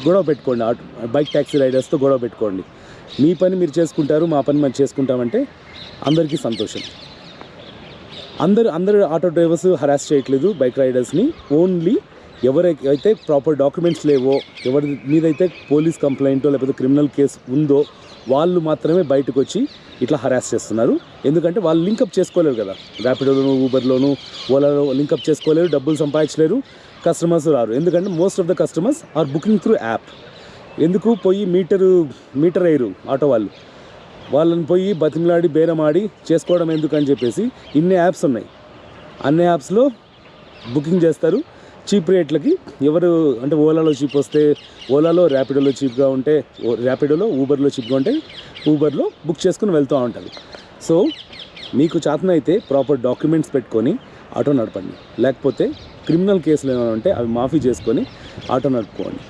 గొడవ పెట్టుకోండి, bike taxi రైడర్స్తో గొడవ పెట్టుకోండి. మీ పని మీరు చేసుకుంటారు, మా పని మేము చేసుకుంటామంటే అందరికీ సంతోషం. అందరూ ఆటో డ్రైవర్స్ హరాస్ చేయట్లేదు బైక్ రైడర్స్ని. ఓన్లీ ఎవరైతే ప్రాపర్ డాక్యుమెంట్స్ లేవో, ఎవరి మీదైతే పోలీస్ కంప్లైంటో లేకపోతే క్రిమినల్ కేసు ఉందో వాళ్ళు మాత్రమే బయటకు వచ్చి ఇట్లా హరాస్ చేస్తున్నారు. ఎందుకంటే వాళ్ళు లింకప్ చేసుకోలేరు కదా, ర్యాపిడోలోను ఊబర్లోను ఓలాలో లింకప్ చేసుకోలేరు, డబ్బులు సంపాదించలేరు, కస్టమర్స్ రారు. ఎందుకంటే most of the customers are booking through app. ఎందుకు పోయి మీటర్ వేయరు ఆటో వాళ్ళని పోయి బతిమలాడి బేరమాడి చేసుకోవడం ఎందుకని చెప్పేసి ఇన్ని యాప్స్ ఉన్నాయి. అన్ని యాప్స్లో బుకింగ్ చేస్తారు చీప్ రేట్లకి. ఎవరు అంటే ఓలాలో చీప్ వస్తే ఓలాలో, ర్యాపిడోలో చీప్గా ఉంటే ర్యాపిడోలో, ఊబర్లో చీప్గా ఉంటే ఊబర్లో బుక్ చేసుకుని వెళ్తూ ఉంటుంది. సో మీకు చేతనైతే ప్రాపర్ డాక్యుమెంట్స్ పెట్టుకొని ఆటో నడపండి, లేకపోతే క్రిమినల్ కేసులు ఏమైనా ఉంటే అవి మాఫీ చేసుకొని ఆటో నడుపుకోండి.